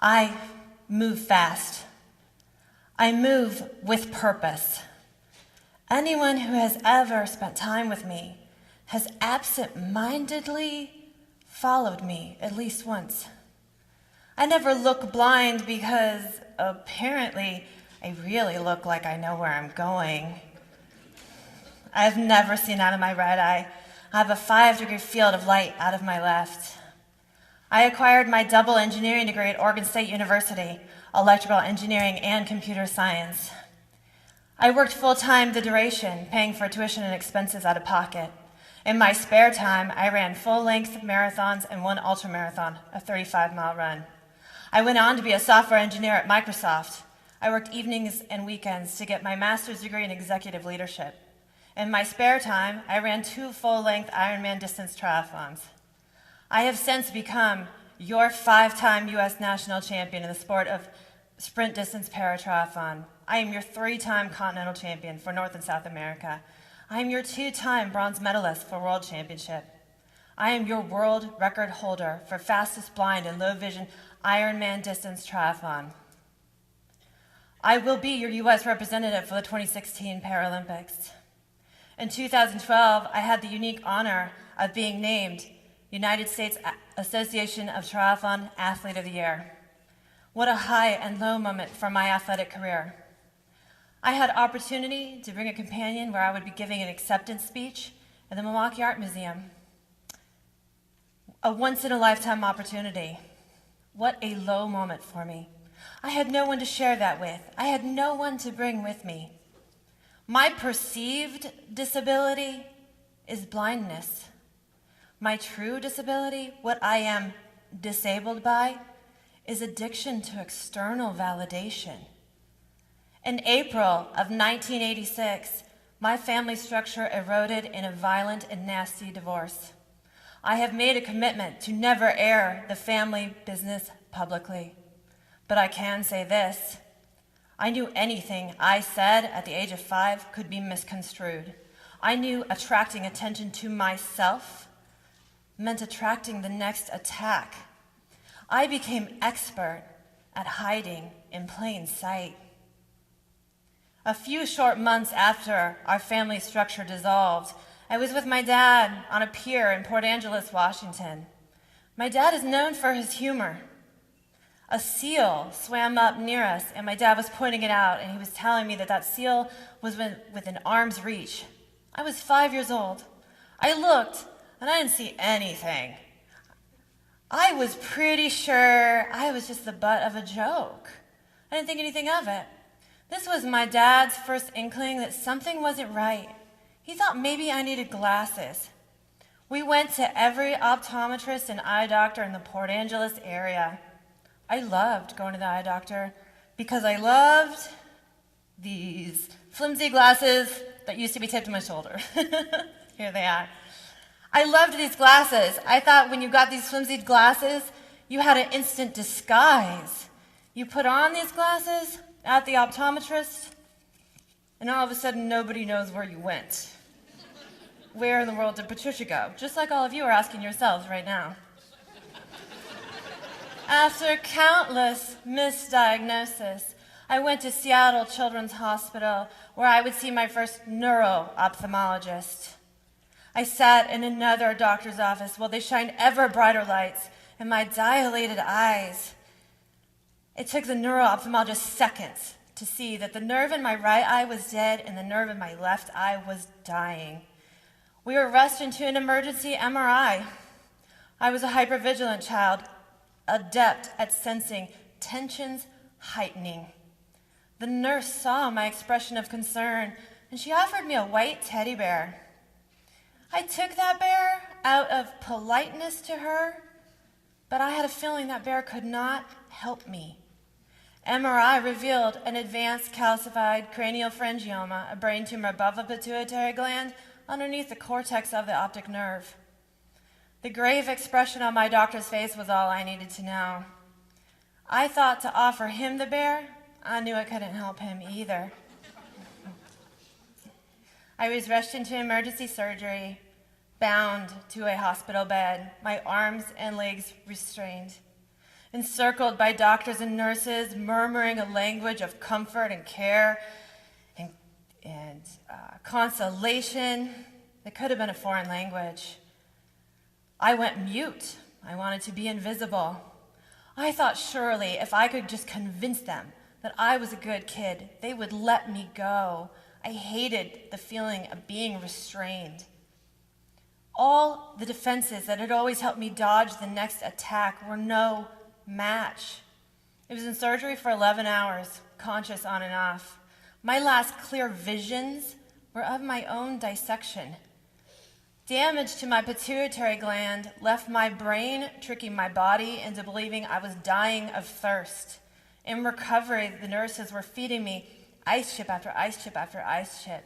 I move fast. I move with purpose. Anyone who has ever spent time with me has absent-mindedly followed me at least once. I never look blind because apparently I really look like I know where I'm going. I've never seen out of my right eye. I have a 5-degree field of light out of my left. I acquired my double engineering degree at Oregon State University, electrical engineering and computer science. I worked full-time the duration, paying for tuition and expenses out of pocket. In my spare time, I ran full-length marathons and one ultramarathon, a 35-mile run. I went on to be a software engineer at Microsoft. I worked evenings and weekends to get my master's degree in executive leadership. In my spare time, I ran 2 full-length Ironman distance triathlons. I have since become your 5-time U.S. national champion in the sport of sprint distance paratriathlon. I am your 3-time continental champion for North and South America. I am your 2-time bronze medalist for World Championship. I am your world record holder for fastest blind and low vision Ironman distance triathlon. I will be your U.S. representative for the 2016 Paralympics. In 2012, I had the unique honor of being named United States Association of Triathlon Athlete of the Year. What a high and low moment for my athletic career. I had opportunity to bring a companion where I would be giving an acceptance speech at the Milwaukee Art Museum. A once-in-a-lifetime opportunity. What a low moment for me. I had no one to share that with. I had no one to bring with me. My perceived disability is blindness. My true disability, what I am disabled by, is addiction to external validation. In April of 1986, my family structure eroded in a violent and nasty divorce. I have made a commitment to never air the family business publicly. But I can say this. I knew anything I said at the age of 5 could be misconstrued. I knew attracting attention to myself meant attracting the next attack. I became expert at hiding in plain sight. A few short months after our family structure dissolved, I was with my dad on a pier in Port Angeles, Washington. My dad is known for his humor. A seal swam up near us, and my dad was pointing it out, and he was telling me that that seal was within arm's reach. I was 5 years old. I looked, and I didn't see anything. I was pretty sure I was just the butt of a joke. I didn't think anything of it. This was my dad's first inkling that something wasn't right. He thought maybe I needed glasses. We went to every optometrist and eye doctor in the Port Angeles area. I loved going to the eye doctor because I loved these flimsy glasses that used to be taped to my shoulder. Here they are. I loved these glasses. I thought when you got these flimsy glasses, you had an instant disguise. You put on these glasses at the optometrist, and all of a sudden nobody knows where you went. Where in the world did Patricia go? Just like all of you are asking yourselves right now. After countless misdiagnoses, I went to Seattle Children's Hospital, where I would see my first neuro-ophthalmologist. I sat in another doctor's office while they shined ever brighter lights in my dilated eyes. It took the neuro-ophthalmologist seconds to see that the nerve in my right eye was dead and the nerve in my left eye was dying. We were rushed into an emergency MRI. I was a hypervigilant child, adept at sensing tensions heightening. The nurse saw my expression of concern, and she offered me a white teddy bear. I took that bear out of politeness to her, but I had a feeling that bear could not help me. MRI revealed an advanced calcified craniopharyngioma, a brain tumor above the pituitary gland underneath the cortex of the optic nerve. The grave expression on my doctor's face was all I needed to know. I thought to offer him the bear, I knew it couldn't help him either. I was rushed into emergency surgery, bound to a hospital bed, my arms and legs restrained. encircled by doctors and nurses, murmuring a language of comfort and care and consolation that could have been a foreign language. I went mute. I wanted to be invisible. I thought surely if I could just convince them that I was a good kid, they would let me go. I hated the feeling of being restrained. All the defenses that had always helped me dodge the next attack were no match. I was in surgery for 11 hours, conscious on and off. My last clear visions were of my own dissection. Damage to my pituitary gland left my brain tricking my body into believing I was dying of thirst. In recovery, the nurses were feeding me ice chip after ice chip after ice chip.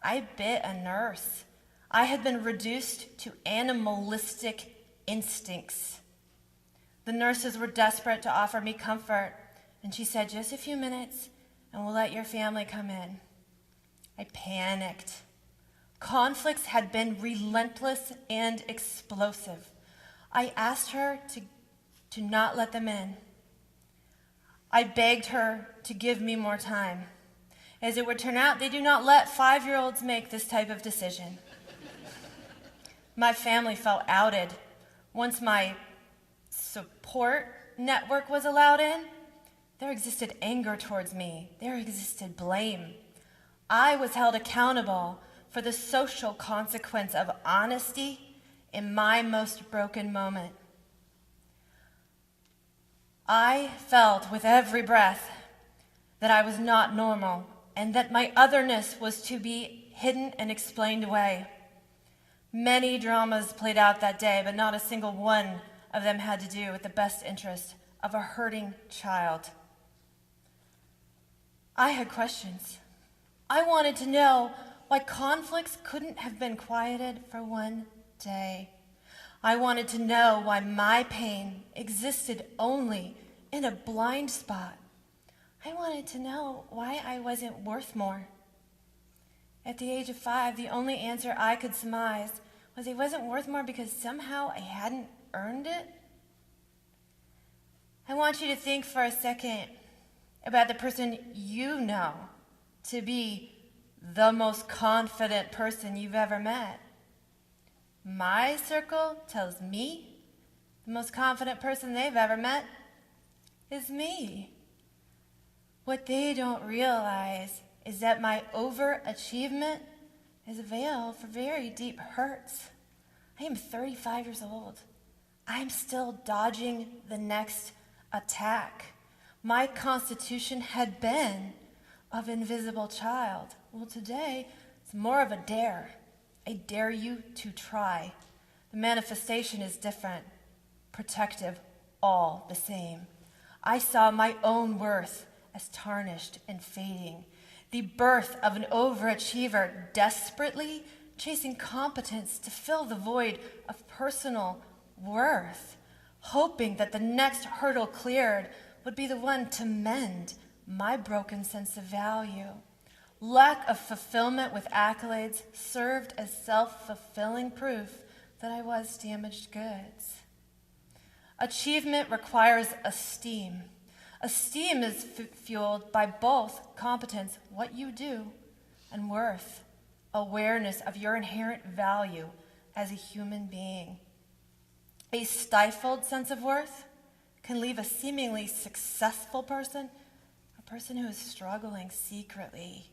I bit a nurse. I had been reduced to animalistic instincts. The nurses were desperate to offer me comfort, and she said, "Just a few minutes, and we'll let your family come in." I panicked. Conflicts had been relentless and explosive. I asked her to not let them in. I begged her to give me more time. As it would turn out, they do not let 5-year-olds make this type of decision. My family felt outed. Once my support network was allowed in, there existed anger towards me. There existed blame. I was held accountable for the social consequence of honesty in my most broken moment. I felt with every breath that I was not normal and that my otherness was to be hidden and explained away. Many dramas played out that day, but not a single one of them had to do with the best interest of a hurting child. I had questions. I wanted to know why conflicts couldn't have been quieted for one day. I wanted to know why my pain existed only in a blind spot. I wanted to know why I wasn't worth more. At the age of 5, the only answer I could surmise was I wasn't worth more because somehow I hadn't earned it. I want you to think for a second about the person you know to be the most confident person you've ever met. My circle tells me the most confident person they've ever met is me. What they don't realize is that my overachievement is a veil for very deep hurts. I am 35 years old. I'm still dodging the next attack. My constitution had been of invisible child. Well, today, it's more of a dare. I dare you to try. The manifestation is different, protective, all the same. I saw my own worth as tarnished and fading. The birth of an overachiever desperately chasing competence to fill the void of personal worth, hoping that the next hurdle cleared would be the one to mend my broken sense of value. Lack of fulfillment with accolades served as self-fulfilling proof that I was damaged goods. Achievement requires esteem. Esteem is fueled by both competence, what you do, and worth, awareness of your inherent value as a human being. A stifled sense of worth can leave a seemingly successful person a person who is struggling secretly.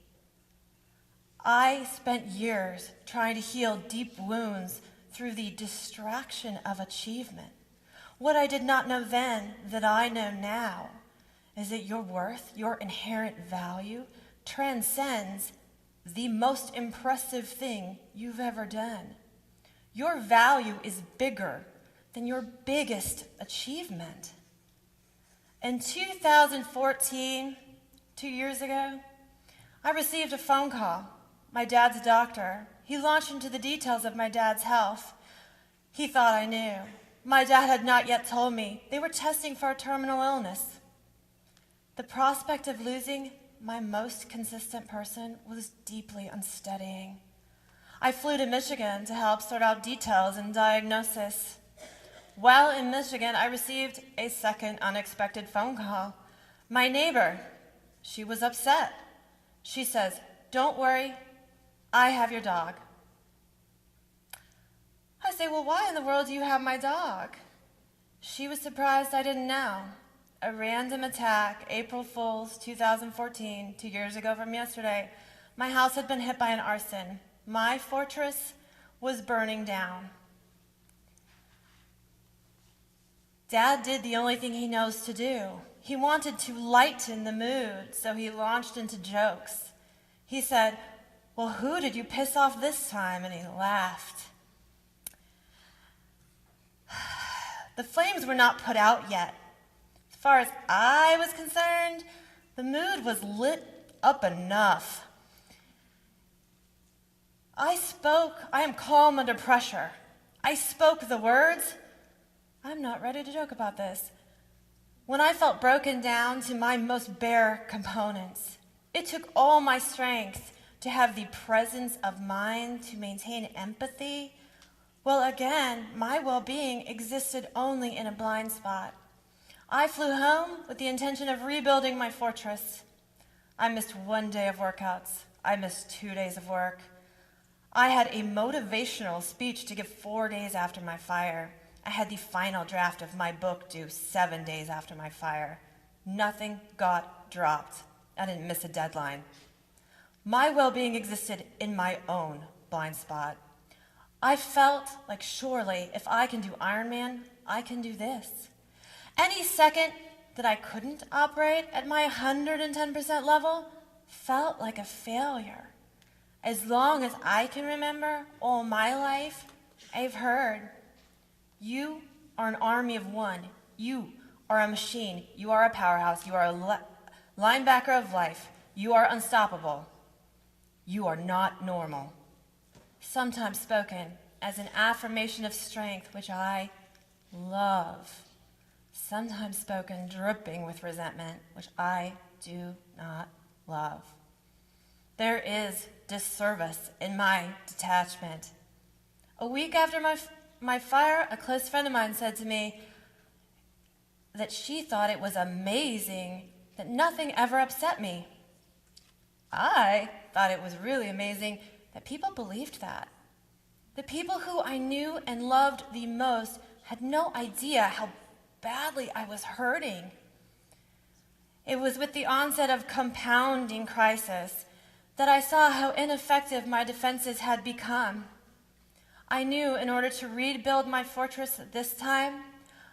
I spent years trying to heal deep wounds through the distraction of achievement. What I did not know then that I know now is that your worth, your inherent value, transcends the most impressive thing you've ever done. Your value is bigger than your biggest achievement. In 2014, 2 years ago, I received a phone call. My dad's a doctor. He launched into the details of my dad's health. He thought I knew. My dad had not yet told me. They were testing for a terminal illness. The prospect of losing my most consistent person was deeply unsteadying. I flew to Michigan to help sort out details and diagnosis. While in Michigan, I received a second unexpected phone call. My neighbor, she was upset. She says, "Don't worry, I have your dog." I say, "Well, why in the world do you have my dog?" She was surprised I didn't know. A random attack, April Fool's 2014, 2 years ago from yesterday. My house had been hit by an arson. My fortress was burning down. Dad did the only thing he knows to do. He wanted to lighten the mood, so he launched into jokes. He said, "Well, who did you piss off this time?" And he laughed. The flames were not put out yet. As far as I was concerned, the mood was lit up enough. I am calm under pressure. I spoke the words. I'm not ready to joke about this. When I felt broken down to my most bare components, it took all my strength to have the presence of mind to maintain empathy. Well, again, my well-being existed only in a blind spot. I flew home with the intention of rebuilding my fortress. I missed 1 day of workouts. I missed 2 days of work. I had a motivational speech to give 4 days after my fire. I had the final draft of my book due 7 days after my fire. Nothing got dropped. I didn't miss a deadline. My well-being existed in my own blind spot. I felt like surely if I can do Ironman, I can do this. Any second that I couldn't operate at my 110% level felt like a failure. As long as I can remember all my life, I've heard, "You are an army of one. You are a machine. You are a powerhouse. You are a linebacker of life. You are unstoppable. You are not normal." Sometimes spoken as an affirmation of strength, which I love. Sometimes spoken dripping with resentment, which I do not love. There is disservice in my detachment. A week after my fire, a close friend of mine said to me that she thought it was amazing that nothing ever upset me. I thought it was really amazing that people believed that. The people who I knew and loved the most had no idea how badly I was hurting. It was with the onset of compounding crisis that I saw how ineffective my defenses had become. I knew in order to rebuild my fortress this time,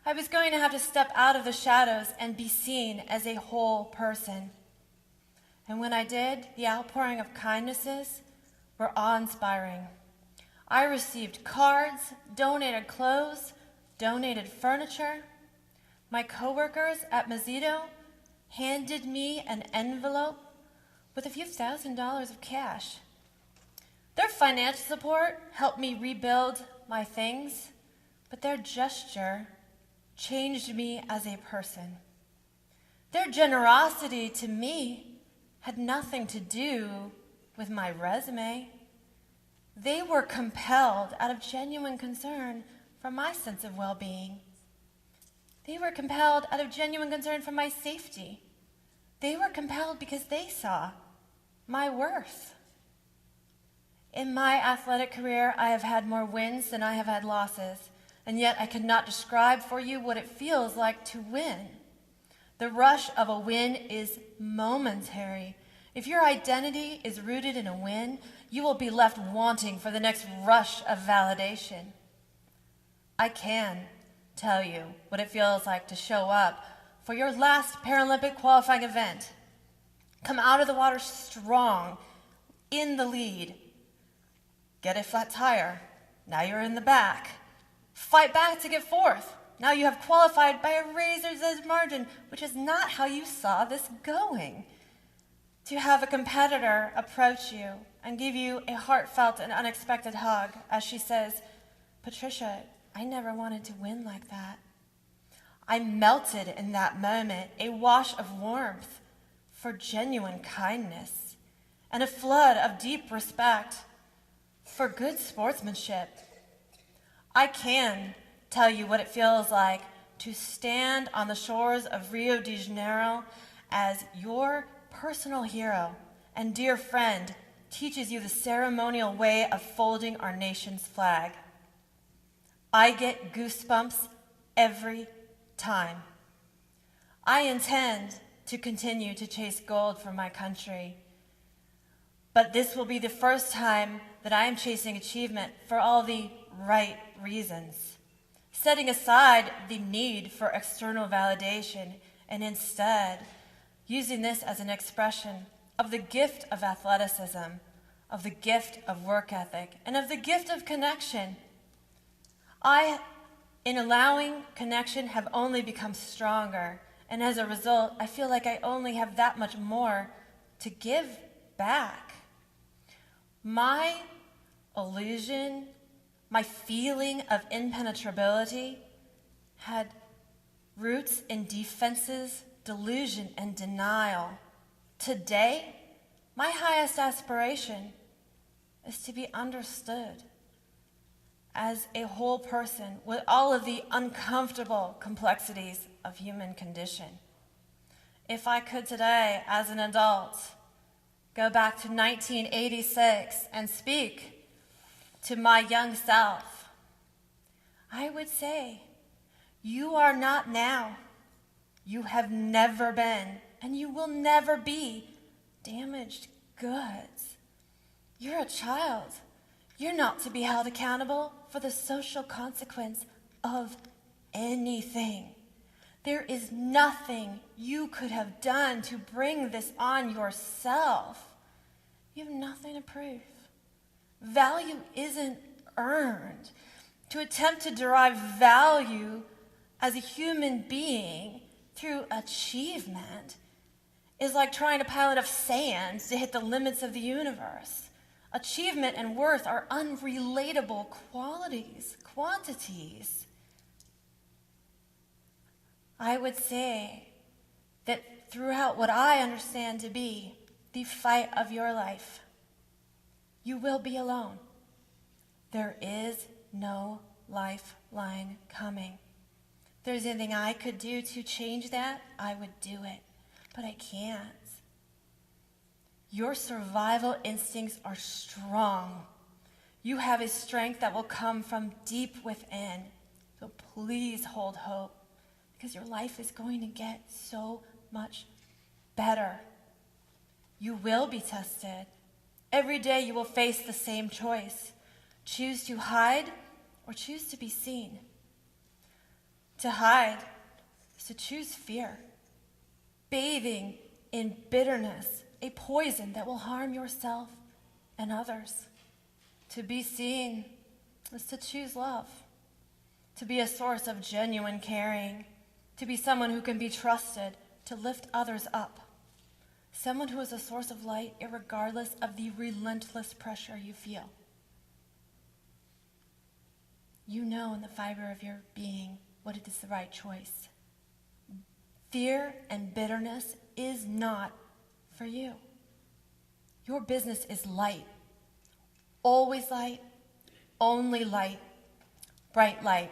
I was going to have to step out of the shadows and be seen as a whole person. And when I did, the outpouring of kindnesses were awe-inspiring. I received cards, donated clothes, donated furniture. My coworkers at Mazzito handed me an envelope with a few $1,000s of cash. Their financial support helped me rebuild my things, but their gesture changed me as a person. Their generosity to me had nothing to do with my resume. They were compelled out of genuine concern for my sense of well-being. They were compelled out of genuine concern for my safety. They were compelled because they saw my worth. In my athletic career, I have had more wins than I have had losses, and yet I could not describe for you what it feels like to win. The rush of a win is momentary. If your identity is rooted in a win, you will be left wanting for the next rush of validation. I can tell you what it feels like to show up for your last Paralympic qualifying event. Come out of the water strong, in the lead. Get a flat tire. Now you're in the back. Fight back to get fourth. Now you have qualified by a razor's edge margin, which is not how you saw this going. To have a competitor approach you and give you a heartfelt and unexpected hug as she says, "Patricia, I never wanted to win like that." I melted in that moment, a wash of warmth for genuine kindness and a flood of deep respect for good sportsmanship. I can tell you what it feels like to stand on the shores of Rio de Janeiro as your personal hero and dear friend teaches you the ceremonial way of folding our nation's flag. I get goosebumps every time. I intend to continue to chase gold for my country, but this will be the first time that I am chasing achievement for all the right reasons, setting aside the need for external validation and instead using this as an expression of the gift of athleticism, of the gift of work ethic, and of the gift of connection. I, in allowing connection, have only become stronger, and as a result, I feel like I only have that much more to give back. My illusion, my feeling of impenetrability had roots in defenses, delusion, and denial. Today, my highest aspiration is to be understood as a whole person with all of the uncomfortable complexities of human condition. If I could today, as an adult, go back to 1986 and speak to my young self, I would say, you are not now, you have never been, and you will never be damaged goods. You're a child. You're not to be held accountable for the social consequence of anything. There is nothing you could have done to bring this on yourself. You have nothing to prove. Value isn't earned. To attempt to derive value as a human being through achievement is like trying to pile enough sand to hit the limits of the universe. Achievement and worth are unrelatable quantities. I would say that throughout what I understand to be the fight of your life, you will be alone. There is no lifeline coming. If there's anything I could do to change that, I would do it, but I can't. Your survival instincts are strong. You have a strength that will come from deep within. So please hold hope, because your life is going to get so much better. You will be tested. Every day you will face the same choice. Choose to hide or choose to be seen. To hide is to choose fear, bathing in bitterness, a poison that will harm yourself and others. To be seen is to choose love, to be a source of genuine caring, to be someone who can be trusted, to lift others up, someone who is a source of light irregardless of the relentless pressure you feel. You know in the fiber of your being what it is the right choice. Fear and bitterness is not for you. Your business is light. Always light, only light, bright light.